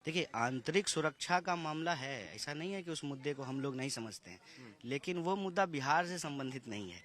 देखिए, आंतरिक सुरक्षा का मामला है, ऐसा नहीं है कि उस मुद्दे को हम लोग नहीं समझते हैं, लेकिन वो मुद्दा बिहार से संबंधित नहीं है।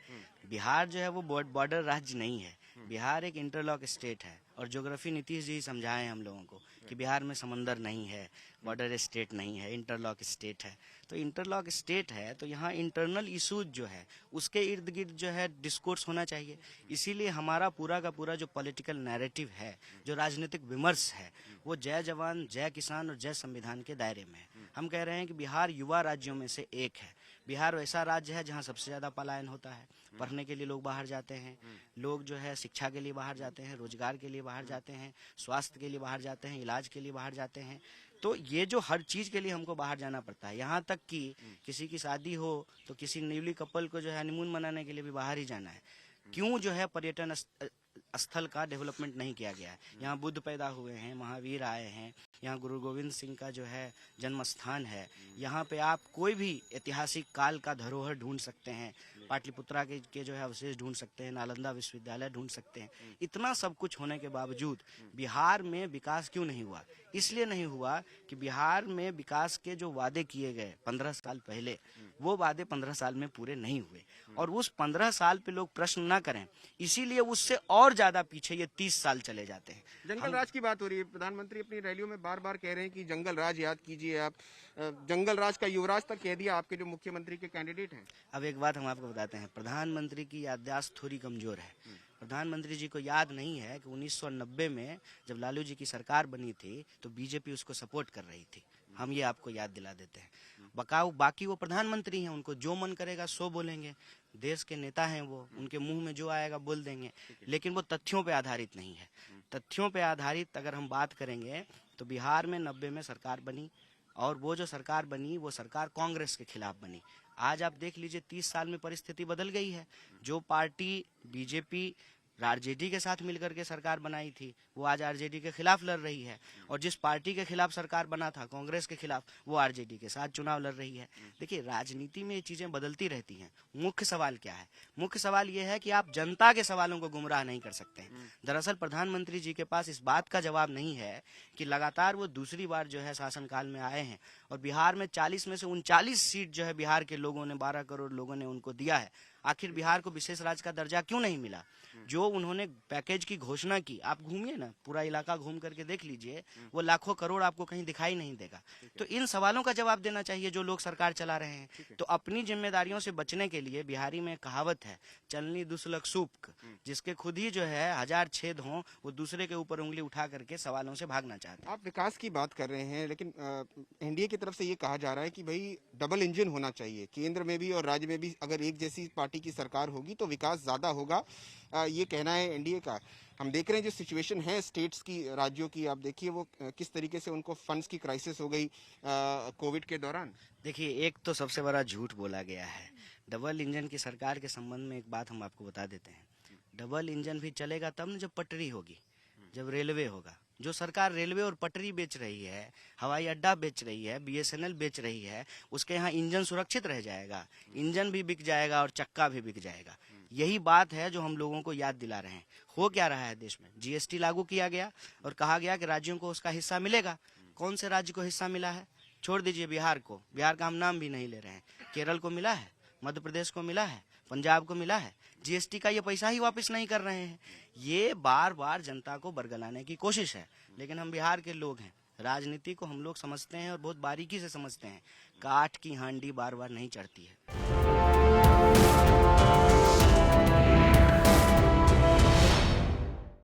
बिहार जो है वो बॉर्डर राज्य नहीं है। बिहार एक इंटरलॉक स्टेट है और ज्योग्राफी नीतीश जी समझाए हैं हम लोगों को कि बिहार में समंदर नहीं है, बॉर्डर स्टेट नहीं है, इंटरलॉक स्टेट है। तो इंटरलॉक स्टेट है तो यहाँ इंटरनल इशूज जो है उसके इर्द गिर्द जो है डिस्कोर्स होना चाहिए। इसीलिए हमारा पूरा का पूरा जो पॉलिटिकल नैरेटिव है, जो राजनीतिक विमर्श है, वो जय जवान, जय किसान और जय संविधान के दायरे में है। हम कह रहे हैं कि बिहार युवा राज्यों में से एक है। बिहार वैसा राज्य है जहाँ सबसे ज्यादा पलायन होता है। पढ़ने के लिए लोग बाहर जाते हैं, लोग जो है शिक्षा के लिए बाहर जाते हैं, रोजगार के लिए बाहर जाते हैं, स्वास्थ्य के लिए बाहर जाते हैं, इलाज के लिए बाहर जाते हैं। तो ये जो हर चीज के लिए हमको बाहर जाना पड़ता है, यहाँ तक कि किसी की शादी हो तो किसी न्यूली कपल को जो है हनीमून मनाने के लिए भी बाहर ही जाना है। क्यों जो है पर्यटन स्थल का डेवलपमेंट नहीं किया गया है? यहाँ बुद्ध पैदा हुए हैं, महावीर आए हैं, यहाँ गुरु गोविंद सिंह का जो है जन्म स्थान है। यहाँ पे आप कोई भी ऐतिहासिक काल का धरोहर ढूंढ सकते हैं, पाटलिपुत्रा के जो है अवशेष ढूंढ सकते हैं, नालंदा विश्वविद्यालय ढूंढ सकते हैं। इतना सब कुछ होने के बावजूद बिहार में विकास क्यों नहीं हुआ? इसलिए नहीं हुआ कि बिहार में विकास के जो वादे किए गए 15 साल पहले, वो वादे 15 साल में पूरे नहीं हुए। और उस 15 साल पे लोग प्रश्न ना करें, इसीलिए उससे और ज्यादा पीछे ये 30 साल चले जाते हैं। जंगल राज की बात हो रही है, प्रधानमंत्री अपनी रैलियों में बार बार कह रहे हैं कि जंगल राज याद कीजिए आप। जंगल राज का युवराज तक कह दिया आपके जो मुख्यमंत्री के कैंडिडेट हैं। अब एक बात हम आपको बताते हैं, प्रधानमंत्री की याददाश्त थोड़ी कमजोर है। प्रधानमंत्री जी को याद नहीं है कि 1990 में जब लालू जी की सरकार बनी थी तो बीजेपी उसको सपोर्ट कर रही थी। हम ये आपको याद दिला देते हैं। बाकी वो प्रधानमंत्री हैं, उनको जो मन करेगा सो बोलेंगे। देश के नेता हैं वो, उनके मुंह में जो आएगा बोल देंगे, लेकिन वो तथ्यों पे आधारित नहीं है। तथ्यों पे आधारित अगर हम बात करेंगे तो बिहार में 90 में सरकार बनी, और वो जो सरकार बनी वो सरकार कांग्रेस के खिलाफ बनी। आज आप देख लीजिए 30 साल में परिस्थिति बदल गई है। जो पार्टी बीजेपी आरजेडी के साथ मिलकर के सरकार बनाई थी वो आज आरजेडी के खिलाफ लड़ रही है, और जिस पार्टी के खिलाफ सरकार बना था कांग्रेस के खिलाफ, वो आरजेडी के साथ चुनाव लड़ रही है। देखिए, राजनीति में ये चीजें बदलती रहती हैं। मुख्य सवाल क्या है? मुख्य सवाल ये है कि आप जनता के सवालों को गुमराह नहीं कर सकते हैं। दरअसल प्रधानमंत्री जी के पास इस बात का जवाब नहीं है कि लगातार वो दूसरी बार जो है शासनकाल में आए हैं और बिहार में 40 में से 39 सीट जो है बिहार के लोगों ने, 12 करोड़ लोगों ने उनको दिया है। आखिर बिहार को विशेष राज्य का दर्जा क्यों नहीं मिला? जो उन्होंने पैकेज की घोषणा की, आप घूमिए ना, पूरा इलाका घूम करके देख लीजिए, वो लाखों करोड़ आपको कहीं दिखाई नहीं देगा। तो इन सवालों का जवाब देना चाहिए जो लोग सरकार चला रहे हैं। तो अपनी जिम्मेदारियों से बचने के लिए बिहारी में कहावत है, चलनी दुसलक सूप, जिसके खुद ही जो है 1000 छेद हों, वो दूसरे के ऊपर उंगली उठा करके सवालों से भागना चाहते हैं। आप विकास की बात कर रहे हैं, लेकिन एनडीए की तरफ से ये कहा जा रहा है कि भाई डबल इंजन होना चाहिए, केंद्र में भी और राज्य में भी। अगर एक जैसी पार्टी की सरकार होगी तो विकास ज्यादा होगा, ये कहना है एनडीए का। हम देख रहे हैं जो सिचुएशन है स्टेट्स की, राज्यों की, आप देखिए वो किस तरीके से उनको फंड्स की क्राइसिस हो गई कोविड के दौरान। देखिए, एक तो सबसे बड़ा झूठ बोला गया है। डबल इंजन की सरकार के संबंध में एक बात हम आपको बता देते हैं। डबल इंजन भी चलेगा तब न जब पटरी होगी, जब रेलवे होगा। जो सरकार रेलवे और पटरी बेच रही है, हवाई अड्डा बेच रही है, बीएसएनएल बेच रही है, उसके यहाँ इंजन सुरक्षित रह जाएगा, इंजन भी बिक जाएगा और चक्का भी बिक जाएगा। यही बात है जो हम लोगों को याद दिला रहे हैं। हो क्या रहा है देश में? जीएसटी लागू किया गया और कहा गया कि राज्यों को उसका हिस्सा मिलेगा। कौन से राज्य को हिस्सा मिला है? छोड़ दीजिए बिहार को, बिहार का हम नाम भी नहीं ले रहे हैं। केरल को मिला है, मध्य प्रदेश को मिला है, पंजाब को मिला है। जीएसटी का ये पैसा ही वापस नहीं कर रहे हैं। ये बार बार जनता को बरगलाने की कोशिश है। लेकिन हम बिहार के लोग हैं, राजनीति को हम लोग समझते हैं और बहुत बारीकी से समझते हैं। काठ की हांडी बार बार नहीं चढ़ती है।